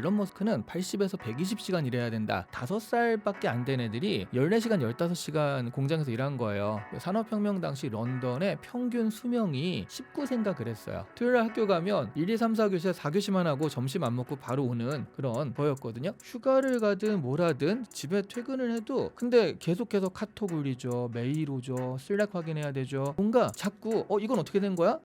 일론 머스크는 80에서 120시간 일해야 된다. 5살밖에 안 된 애들이 14시간, 15시간 공장에서 일한 거예요. 산업혁명 당시 런던의 평균 수명이 19세인가 그랬어요. 토요일에 학교 가면 1, 2, 3, 4교시에 4교시만 하고 점심 안 먹고 바로 오는 그런 거였거든요. 휴가를 가든 뭘 하든 집에 퇴근을 해도 근데 계속해서 카톡 올리죠. 메일 오죠. 슬랙 확인해야 되죠. 뭔가 자꾸 이건 어떻게 된 거야?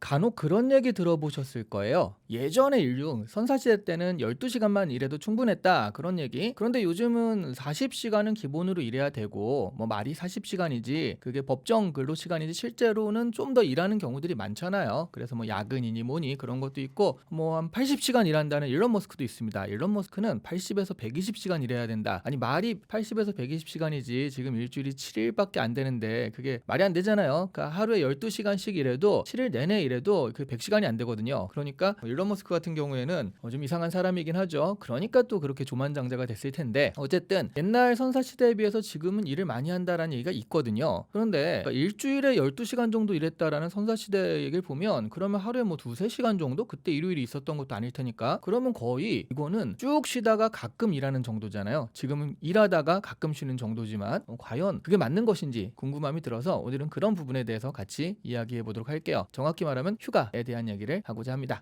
간혹 그런 얘기 들어보셨을 거예요. 예전에 인류 선사시대 때는 12시간만 일해도 충분했다 그런 얘기. 그런데 요즘은 40시간은 기본으로 일해야 되고 말이 40시간이지 그게 법정 근로시간이지 실제로는 좀 더 일하는 경우들이 많잖아요. 그래서 야근이니 뭐니 그런 것도 있고 한 80시간 일한다는 일론 머스크도 있습니다. 일론 머스크는 80에서 120시간 일해야 된다. 아니 말이 80에서 120시간이지 지금 일주일이 7일밖에 안 되는데 그게 말이 안 되잖아요. 그러니까 하루에 12시간씩 일해도 7일 내내 일해도 그 100시간이 안 되거든요. 그러니까 일론 머스크 같은 경우에는 좀 이상한 사람이긴 하죠. 그러니까 또 그렇게 조만장자가 됐을 텐데 어쨌든 옛날 선사 시대에 비해서 지금은 일을 많이 한다라는 얘기가 있거든요. 그런데 일주일에 12시간 정도 일했다라는 선사 시대 얘기를 보면 그러면 하루에 2-3시간 정도 그때 일요일이 있었던 것도 아닐 테니까 그러면 거의 이거는 쭉 쉬다가 가끔 일하는 정도잖아요. 지금은 일하다가 가끔 쉬는 정도지만 과연 그게 맞는 것인지 궁금함이 들어서 오늘은 그런 부분에 대해서 같이 이야기해 보도록 할게요. 정확히 말하면 휴가에 대한 얘기를 하고자 합니다.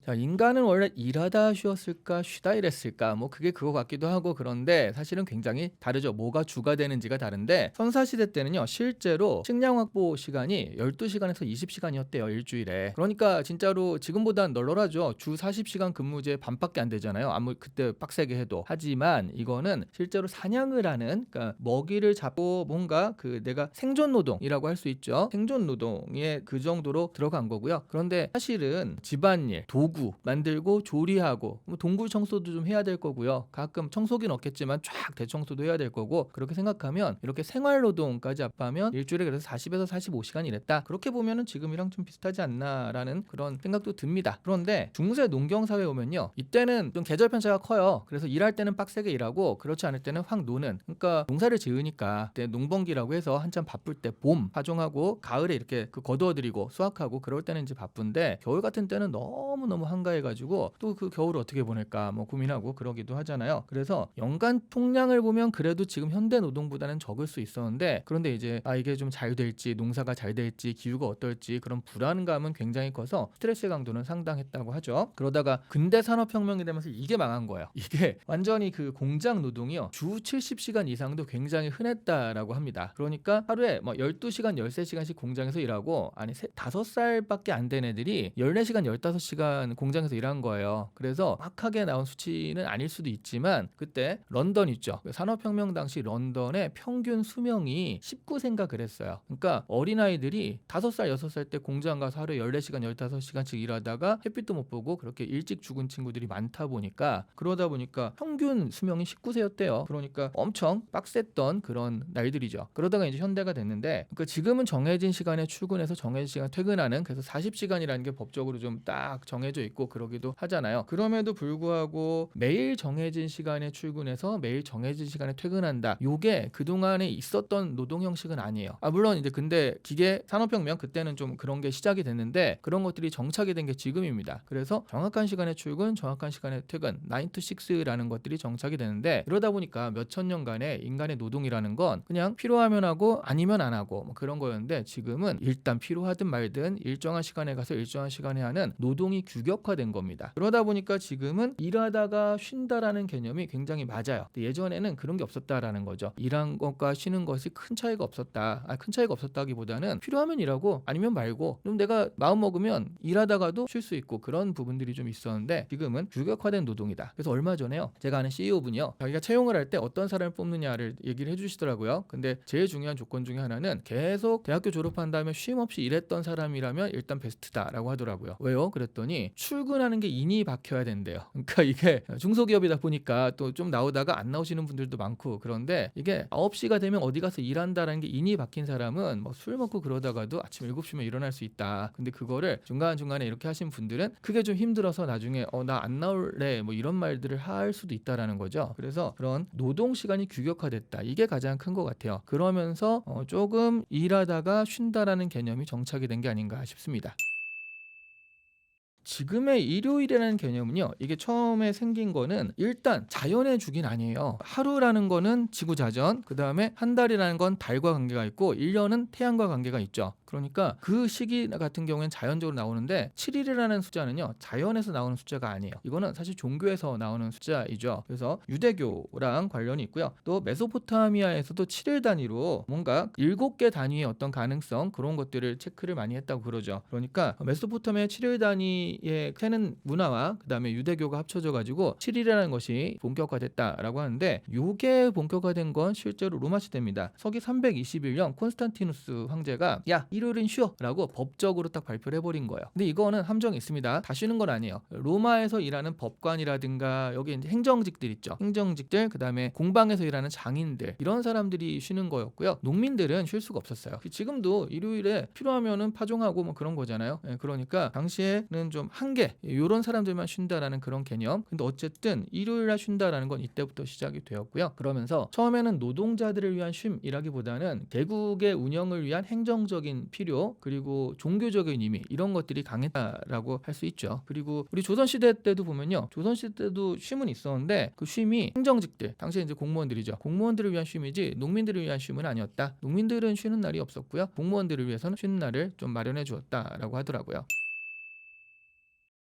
자, 인간은 원래 일하다 쉬었을까 쉬다 일했을까 그게 그거 같기도 하고 그런데 사실은 굉장히 다르죠. 뭐가 주가 되는지가 다른데 선사시대 때는요 실제로 식량 확보 시간이 12시간에서 20시간이었대요 일주일에. 그러니까 진짜로 지금보단 널널하죠. 주 40시간 근무제 반밖에 안 되잖아요. 아무 그때 빡세게 해도. 하지만 이거는 실제로 사냥을 하는 그러니까 먹이를 잡고 뭔가 그 내가 생존 노동이라고 할 수 있죠. 생존 노동에 그 정도로 들어간 거고요. 그런데 사실은 집안일 도구 만들고 조리하고 동굴 청소도 좀 해야 될 거고요. 가끔 청소기는 없겠지만 쫙 대청소도 해야 될 거고 그렇게 생각하면 이렇게 생활노동까지 합하면 일주일에 그래서 40에서 45시간 일했다. 그렇게 보면은 지금이랑 좀 비슷하지 않나라는 그런 생각도 듭니다. 그런데 중세 농경사회 오면요. 이때는 좀 계절 편차가 커요. 그래서 일할 때는 빡세게 일하고 그렇지 않을 때는 확 노는. 그러니까 농사를 지으니까 그때 농번기라고 해서 한참 바쁠 때 봄 파종하고 가을에 이렇게 거두어들이고 수확하고 그럴 때는 이제 바쁜데 겨울 같은 때는 너무 한가해가지고 또 그 겨울을 어떻게 보낼까 고민하고 그러기도 하잖아요. 그래서 연간 통량을 보면 그래도 지금 현대 노동보다는 적을 수 있었는데 그런데 이제 이게 좀 잘 될지 농사가 잘 될지 기후가 어떨지 그런 불안감은 굉장히 커서 스트레스 강도는 상당했다고 하죠. 그러다가 근대 산업혁명이 되면서 이게 망한 거예요. 이게 완전히 그 공장 노동이요 주 70시간 이상도 굉장히 흔했다라고 합니다. 그러니까 하루에 12시간 13시간씩 공장에서 일하고 5살밖에 안 된 애들이 14시간 15시간 공장에서 일한 거예요. 그래서 정확하게 나온 수치는 아닐 수도 있지만 그때 런던 있죠. 산업혁명 당시 런던의 평균 수명이 19세인가 그랬어요. 그러니까 어린아이들이 5살 6살 때 공장 가서 하루에 14시간 15시간씩 일하다가 햇빛도 못 보고 그렇게 일찍 죽은 친구들이 많다 보니까 그러다 보니까 평균 수명이 19세였대요. 그러니까 엄청 빡셌던 그런 날들이죠. 그러다가 이제 현대가 됐는데 그러니까 지금은 정해진 시간에 출근해서 정해진 시간에 퇴근하는 그래서 40시간이라는 게 법적으로 좀 딱 정해져 있고 그러기도 하잖아요. 그럼에도 불구하고 매일 정해진 시간에 출근해서 매일 정해진 시간에 퇴근한다. 요게 그동안에 있었던 노동 형식은 아니에요. 물론 이제 근데 기계 산업혁명 그때는 좀 그런 게 시작이 됐는데 그런 것들이 정착이 된 게 지금입니다. 그래서 정확한 시간에 출근, 정확한 시간에 퇴근, 9 to 6라는 것들이 정착이 되는데 그러다 보니까 몇천 년간의 인간의 노동이라는 건 그냥 필요하면 하고 아니면 안 하고 그런 거였는데 지금은 일단 필요하든 말든 일정한 시간에 가서 일정한 시간에 하는 노동이 규격화된 겁니다. 그러다 보니까 지금은 일하다가 쉰다라는 개념이 굉장히 맞아요. 예전에는 그런 게 없었다라는 거죠. 일한 것과 쉬는 것이 큰 차이가 없었다. 큰 차이가 없었다기보다는 필요하면 일하고 아니면 말고 좀 내가 마음 먹으면 일하다가도 쉴 수 있고 그런 부분들이 좀 있었는데 지금은 규격화된 노동이다. 그래서 얼마 전에요. 제가 아는 CEO분이요. 자기가 채용을 할 때 어떤 사람을 뽑느냐를 얘기를 해주시더라고요. 근데 제일 중요한 조건 중에 하나는 계속 대학교 졸업한 다음에 쉼 없이 일했던 사람이라면 일단 베스트다라고 하더라고요. 왜요? 그랬더니 출근하는 게 인이 박혀야 된대요. 그러니까 이게 중소기업이다 보니까 또 좀 나오다가 안 나오시는 분들도 많고 그런데 이게 9시가 되면 어디 가서 일한다라는 게 인이 박힌 사람은 술 먹고 그러다가도 아침 7시면 일어날 수 있다. 근데 그거를 중간중간에 이렇게 하신 분들은 그게 좀 힘들어서 나중에 나 안 나올래 이런 말들을 할 수도 있다라는 거죠. 그래서 그런 노동 시간이 규격화됐다. 이게 가장 큰 것 같아요. 그러면서 조금 일하다가 쉰다라는 개념이 정착이 된 게 아닌가 싶습니다. 지금의 일요일이라는 개념은요. 이게 처음에 생긴 거는 일단 자연의 주기는 아니에요. 하루라는 거는 지구자전, 그다음에 한 달이라는 건 달과 관계가 있고 1년은 태양과 관계가 있죠. 그러니까 그 시기 같은 경우에는 자연적으로 나오는데 7일이라는 숫자는요. 자연에서 나오는 숫자가 아니에요. 이거는 사실 종교에서 나오는 숫자이죠. 그래서 유대교랑 관련이 있고요. 또 메소포타미아에서도 7일 단위로 뭔가 7개 단위의 어떤 가능성 그런 것들을 체크를 많이 했다고 그러죠. 그러니까 메소포타미아 7일 단위의 세는 문화와 그다음에 유대교가 합쳐져 가지고 7일이라는 것이 본격화됐다라고 하는데 요게 본격화된 건 실제로 로마 시대입니다. 서기 321년 콘스탄티누스 황제가 야 일요일은 쉬어 라고 법적으로 딱 발표를 해버린 거예요. 근데 이거는 함정이 있습니다. 다 쉬는 건 아니에요. 로마에서 일하는 법관이라든가 여기 이제 행정직들 있죠. 행정직들 그다음에 공방에서 일하는 장인들 이런 사람들이 쉬는 거였고요. 농민들은 쉴 수가 없었어요. 지금도 일요일에 필요하면은 파종하고 뭐 그런 거잖아요. 그러니까 당시에는 좀 한계 이런 사람들만 쉰다라는 그런 개념. 근데 어쨌든 일요일날 쉰다라는 건 이때부터 시작이 되었고요. 그러면서 처음에는 노동자들을 위한 쉼이라기보다는 대국의 운영을 위한 행정적인 필요 그리고 종교적인 의미 이런 것들이 강했다라고 할 수 있죠. 그리고 우리 조선시대 때도 보면요. 조선시대 때도 쉼은 있었는데 그 쉼이 행정직들 당시에 이제 공무원들이죠. 공무원들을 위한 쉼이지 농민들을 위한 쉼은 아니었다. 농민들은 쉬는 날이 없었고요. 공무원들을 위해서는 쉬는 날을 좀 마련해 주었다라고 하더라고요.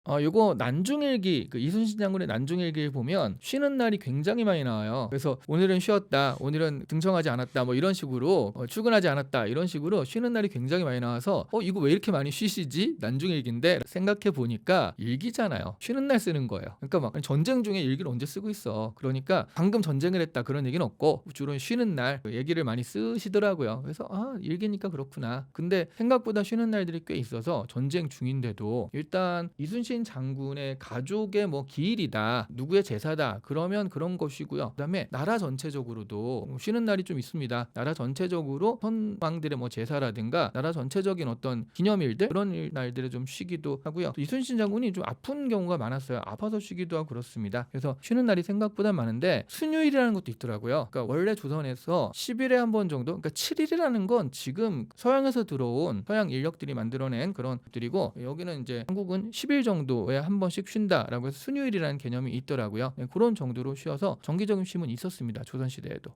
요거 난중일기 그 이순신 장군의 난중일기를 보면 쉬는 날이 굉장히 많이 나와요. 그래서 오늘은 쉬었다, 오늘은 등청하지 않았다, 뭐 이런 식으로 출근하지 않았다 이런 식으로 쉬는 날이 굉장히 많이 나와서 이거 왜 이렇게 많이 쉬시지? 난중일기인데 생각해 보니까 일기잖아요. 쉬는 날 쓰는 거예요. 그러니까 막 전쟁 중에 일기를 언제 쓰고 있어? 그러니까 방금 전쟁을 했다 그런 얘기는 없고 주로 쉬는 날 얘기를 많이 쓰시더라고요. 그래서 일기니까 그렇구나. 근데 생각보다 쉬는 날들이 꽤 있어서 전쟁 중인데도 일단 이순신 장군의 가족의 뭐 기일이다 누구의 제사다 그러면 그런 것이고요. 그다음에 나라 전체적으로도 쉬는 날이 좀 있습니다. 나라 전체적으로 선왕들의 뭐 제사라든가 나라 전체적인 어떤 기념일들 그런 날들에 좀 쉬기도 하고요. 또 이순신 장군이 좀 아픈 경우가 많았어요. 아파서 쉬기도 하고 그렇습니다. 그래서 쉬는 날이 생각보다 많은데 순휴일이라는 것도 있더라고요. 그러니까 원래 조선에서 10일에 한 번 정도 그러니까 7일이라는 건 지금 서양에서 들어온 서양 인력들이 만들어낸 그런 것들이고 여기는 이제 한국은 10일 정도에 한 번씩 쉰다라고 해서 순휴일이라는 개념이 있더라고요. 그런 정도로 쉬어서 정기적인 쉼은 있었습니다. 조선시대에도.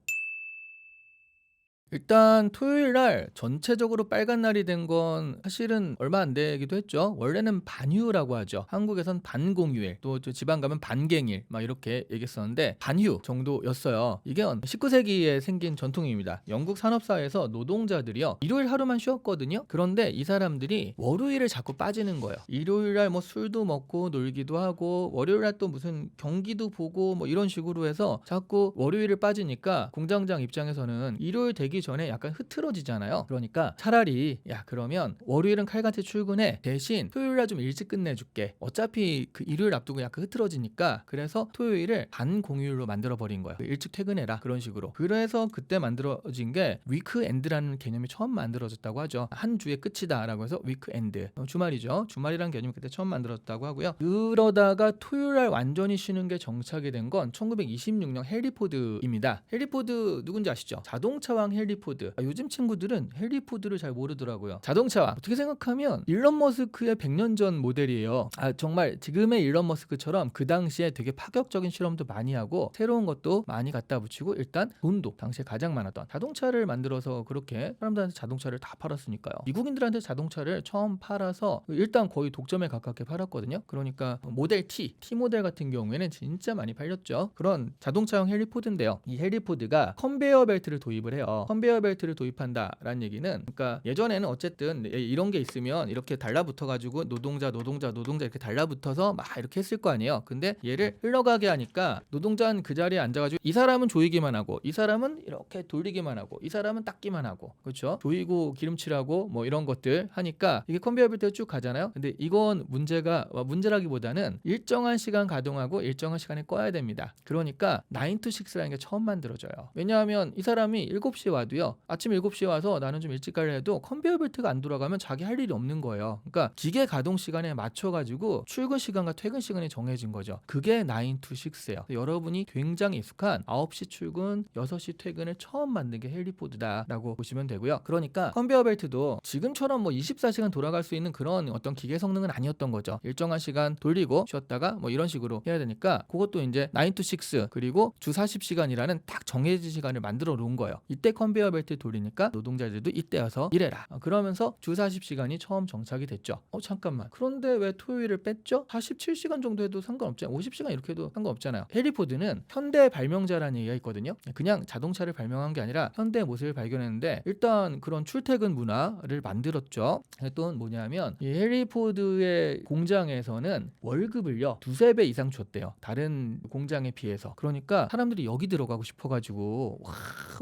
일단 토요일 날 전체적으로 빨간 날이 된 건 사실은 얼마 안 되기도 했죠. 원래는 반휴라고 하죠. 한국에선 반공휴일, 또 지방 가면 반갱일 막 이렇게 얘기했었는데 반휴 정도였어요. 이게 19세기에 생긴 전통입니다. 영국 산업사회에서 노동자들이요 일요일 하루만 쉬었거든요. 그런데 이 사람들이 월요일에 자꾸 빠지는 거예요. 일요일 날 뭐 술도 먹고 놀기도 하고 월요일 날 또 무슨 경기도 보고 뭐 이런 식으로 해서 자꾸 월요일을 빠지니까 공장장 입장에서는 일요일 되기 전에 약간 흐트러지잖아요. 그러니까 차라리 야 그러면 월요일은 칼같이 출근해 대신 토요일날 좀 일찍 끝내줄게. 어차피 그 일요일 앞두고 약간 흐트러지니까 그래서 토요일을 반공휴일로 만들어버린 거예요. 일찍 퇴근해라 그런 식으로. 그래서 그때 만들어진 게 위크엔드라는 개념이 처음 만들어졌다고 하죠. 한 주의 끝이다 라고 해서 위크엔드 주말이죠. 주말이라는 개념이 그때 처음 만들어졌다고 하고요. 그러다가 토요일날 완전히 쉬는 게 정착이 된 건 1926년 헨리 포드입니다. 헨리 포드 누군지 아시죠? 자동차왕 헨리 포드. 요즘 친구들은 헨리 포드를 잘 모르더라고요. 자동차왕 어떻게 생각하면 일론 머스크의 100년 전 모델이에요. 정말 지금의 일론 머스크처럼 그 당시에 되게 파격적인 실험도 많이 하고 새로운 것도 많이 갖다 붙이고 일단 돈도 당시에 가장 많았던 자동차를 만들어서 그렇게 사람들한테 자동차를 다 팔았으니까요. 미국인들한테 자동차를 처음 팔아서 일단 거의 독점에 가깝게 팔았거든요. 그러니까 모델 T 모델 같은 경우에는 진짜 많이 팔렸죠. 그런 자동차형 헨리 포드인데요. 이 헨리 포드가 컨베이어 벨트를 도입을 해요. 컨베이어 벨트를 도입한다라는 얘기는 그러니까 예전에는 어쨌든 이런 게 있으면 이렇게 달라붙어 가지고 노동자 이렇게 달라붙어서 막 이렇게 했을 거 아니에요. 근데 얘를 흘러가게 하니까 노동자는 그 자리에 앉아가지고 이 사람은 조이기만 하고 이 사람은 이렇게 돌리기만 하고 이 사람은 닦기만 하고 그렇죠. 조이고 기름칠하고 뭐 이런 것들 하니까 이게 컨베이어 벨트가 쭉 가잖아요. 근데 이건 문제라기보다는 일정한 시간 가동하고 일정한 시간에 꺼야 됩니다. 그러니까 9 to 6라는 게 처음 만들어져요. 왜냐하면 이 사람이 7시에 와도요. 아침 7시에 와서 나는 좀 일찍 가려 해도 컨베이어 벨트가 안 돌아가면 자기 할 일이 없는 거예요. 그러니까 기계 가동 시간에 맞춰 가지고 출근 시간과 퇴근 시간이 정해진 거죠. 그게 9 to 6예요. 여러분이 굉장히 익숙한 9시 출근, 6시 퇴근을 처음 만든 게 헨리 포드다라고 보시면 되고요. 그러니까 컨베이어 벨트도 지금처럼 뭐 24시간 돌아갈 수 있는 그런 어떤 기계 성능은 아니었던 거죠. 일정한 시간 돌리고 쉬었다가 뭐 이런 식으로 해야 되니까 그것도 이제 9 to 6 그리고 주 40시간이라는 딱 정해진 시간을 만들어 놓은 거예요. 이때 컨베이어 벨트 돌리니까 노동자들도 이때 와서 일해라. 그러면서 주 40시간이 처음 정착이 됐죠. 잠깐만. 그런데 왜 토요일을 뺐죠? 47시간 정도 해도 상관없잖아요. 50시간 이렇게 해도 상관없잖아요. 헨리 포드는 현대 발명자라는 얘기가 있거든요. 그냥 자동차를 발명한 게 아니라 현대 모습을 발견했는데 일단 그런 출퇴근 문화를 만들었죠. 또 뭐냐면 이 헨리 포드의 공장에서는 월급을요 2~3배 이상 줬대요. 다른 공장에 비해서. 그러니까 사람들이 여기 들어가고 싶어가지고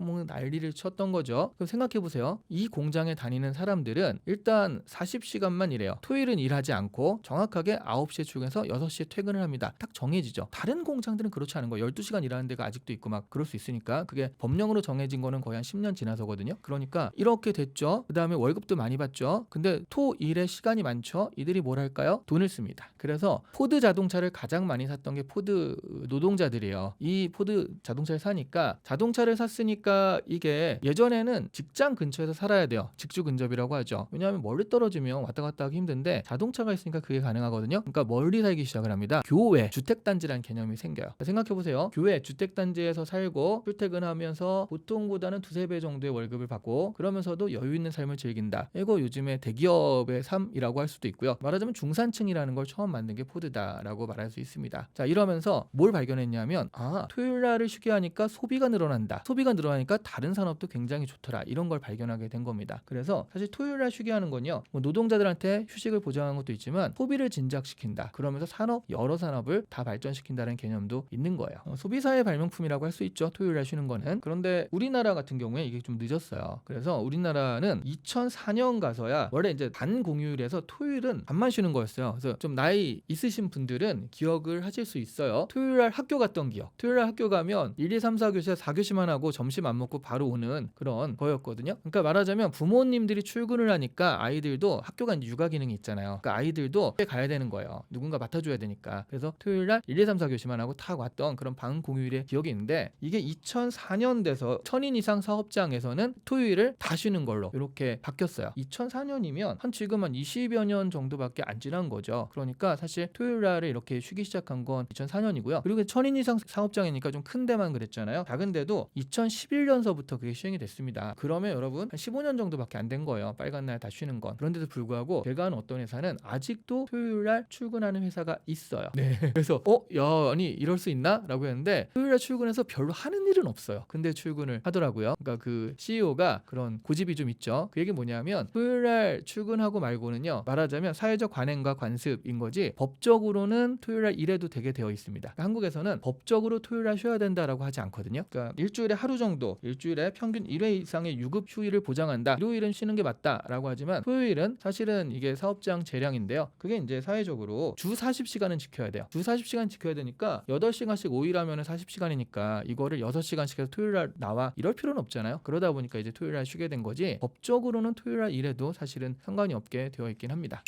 뭐 난리를 쳤던 거죠. 그럼 생각해보세요. 이 공장에 다니는 사람들은 일단 40시간만 일해요. 토요일은 일하지 않고 정확하게 9시에 출근해서 6시에 퇴근을 합니다. 딱 정해지죠. 다른 공장들은 그렇지 않은 거예요. 12시간 일하는 데가 아직도 있고 막 그럴 수 있으니까 그게 법령으로 정해진 거는 거의 한 10년 지나서거든요. 그러니까 이렇게 됐죠. 그 다음에 월급도 많이 받죠. 근데 토일에 시간이 많죠. 이들이 뭘 할까요? 돈을 씁니다. 그래서 포드 자동차를 가장 많이 샀던 게 포드 노동자들이에요. 이 포드 자동차를 사니까 자동차를 샀으니까 이게 예전에는 직장 근처에서 살아야 돼요. 직주 근접이라고 하죠. 왜냐하면 멀리 떨어지면 왔다 갔다 하기 힘든데 자동차가 있으니까 그게 가능하거든요. 그러니까 멀리 살기 시작을 합니다. 교외 주택단지라는 개념이 생겨요. 생각해보세요. 교외 주택단지에서 살고 출퇴근하면서 보통보다는 2~3배 정도의 월급을 받고 그러면서도 여유 있는 삶을 즐긴다. 이거 요즘에 대기업의 삶이라고 할 수도 있고요. 말하자면 중산층이라는 걸 처음 만든 게 포드다라고 말할 수 있습니다. 자, 이러면서 뭘 발견했냐면 토요일 날을 쉬게 하니까 소비가 늘어난다. 소비가 늘어나니까 다른 산업도 굉장히 좋더라. 이런 걸 발견하게 된 겁니다. 그래서 사실 토요일 날 쉬게 하는 건요. 뭐 노동자들한테 휴식을 보장하는 것도 있지만 소비를 진작시킨다. 그러면서 여러 산업을 다 발전시킨다는 개념도 있는 거예요. 소비사의 발명품이라고 할 수 있죠. 토요일 날 쉬는 거는. 그런데 우리나라 같은 경우에 이게 좀 늦었어요. 그래서 우리나라는 2004년 가서야 원래 이제 반공휴일에서 토요일은 반만 쉬는 거였어요. 그래서 좀 나이 있으신 분들은 기억을 하실 수 있어요. 토요일 날 학교 갔던 기억. 토요일 날 학교 가면 1, 2, 3, 4교시에 4교시만 하고 점심 안 먹고 바로 오는 그런 거였거든요. 그러니까 말하자면 부모님들이 출근을 하니까 아이들도 학교가 이제 육아 기능이 있잖아요. 그러니까 아이들도 가야 되는 거예요. 누군가 맡아줘야 되니까. 그래서 토요일 날 1, 2, 3, 4교시만 하고 탁 왔던 그런 반공휴일의 기억이 있는데 이게 2004년 돼서 1000인 이상 사업장에서는 토요일을 다 쉬는 걸로 이렇게 바뀌었어요. 2004년이면 지금 한 20여 년 정도밖에 안 지난 거죠. 그러니까 사실 토요일 날을 이렇게 쉬기 시작한 건 2004년이고요. 그리고 1000인 이상 사업장이니까 좀 큰 데만 그랬잖아요. 작은 데도 2011년서부터 그게 시행이 됐습니다. 그러면 여러분 한 15년 정도밖에 안 된 거예요. 빨간 날 다 쉬는 건. 그런데도 불구하고 제가 아는 어떤 회사는 아직도 토요일 날 출근하는 회사가 있어요. 네. 그래서 야, 아니 이럴 수 있나? 라고 했는데 토요일 날 출근해서 별로 하는 일은 없어요. 근데 출근을 하더라고요. 그러니까 그 CEO가 그런 고집이 좀 있죠. 그 얘기 뭐냐면 토요일 날 출근하고 말고는요. 말하자면 사회적 관행과 관습인 거지 법적으로는 토요일 날 일해도 되게 되어 있습니다. 그러니까 한국에서는 법적으로 토요일 날 쉬어야 된다라고 하지 않거든요. 그러니까 일주일에 하루 정도, 일주일에 평균 1회 이상의 유급 휴일을 보장한다. 일요일은 쉬는 게 맞다라고 하지만 토요일은 사실은 이게 사업장 재량인데요. 그게 이제 사회적으로 주 40시간은 지켜야 돼요. 주 40시간 지켜야 되니까 8시간씩 5일 하면 40시간이니까 이거를 6시간씩 해서 토요일 날 나와 이럴 필요는 없잖아요. 그러다 보니까 이제 토요일 날 쉬게 된 거지 법적으로는 토요일 날 일해도 사실은 상관이 없게 되어 있긴 합니다.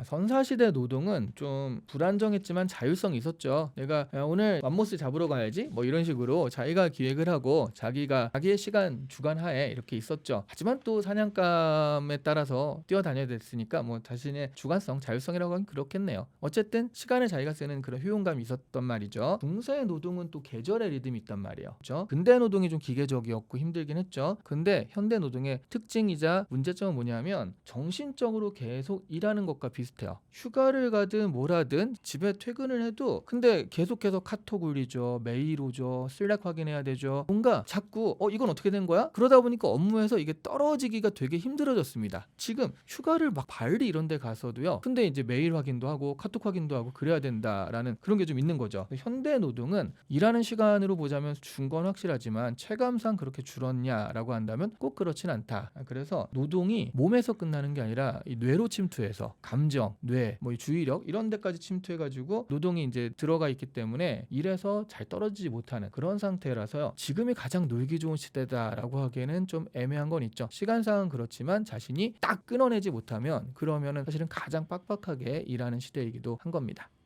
선사시대 노동은 좀 불안정했지만 자율성이 있었죠. 내가 야, 오늘 맘모스 잡으러 가야지 뭐 이런 식으로 자기가 기획을 하고 자기의 시간 주관하에 이렇게 있었죠. 하지만 또 사냥감에 따라서 뛰어다녀야 됐으니까 뭐 자신의 주관성, 자율성이라고 하면 그렇겠네요. 어쨌든 시간을 자기가 쓰는 그런 효용감이 있었던 말이죠. 중세 노동은 또 계절의 리듬이 있단 말이에요. 그렇죠? 근대 노동이 좀 기계적이었고 힘들긴 했죠. 근데 현대 노동의 특징이자 문제점은 뭐냐면 정신적으로 계속 일하는 것과 비슷해요. 휴가를 가든 뭘 하든 집에 퇴근을 해도 근데 계속해서 카톡 울리죠. 메일 오죠. 슬랙 확인해야 되죠. 뭔가 자꾸 이건 어떻게 된 거야? 그러다 보니까 업무에서 이게 떨어지기가 되게 힘들어졌습니다. 지금 휴가를 막 발리 이런 데 가서도요. 근데 이제 메일 확인도 하고 카톡 확인도 하고 그래야 된다라는 그런 게 좀 있는 거죠. 현대 노동은 일하는 시간으로 보자면 준 건 확실하지만 체감상 그렇게 줄었냐라고 한다면 꼭 그렇진 않다. 그래서 노동이 몸에서 끝나는 게 아니라 이 뇌로 침투해서 감정 감정, 뇌, 뭐 주의력 이런 데까지 침투해가지고 노동이 이제 들어가 있기 때문에 일에서 잘 떨어지지 못하는 그런 상태라서요. 지금이 가장 놀기 좋은 시대다라고 하기에는 좀 애매한 건 있죠. 시간상은 그렇지만 자신이 딱 끊어내지 못하면 그러면은 사실은 가장 빡빡하게 일하는 시대이기도 한 겁니다.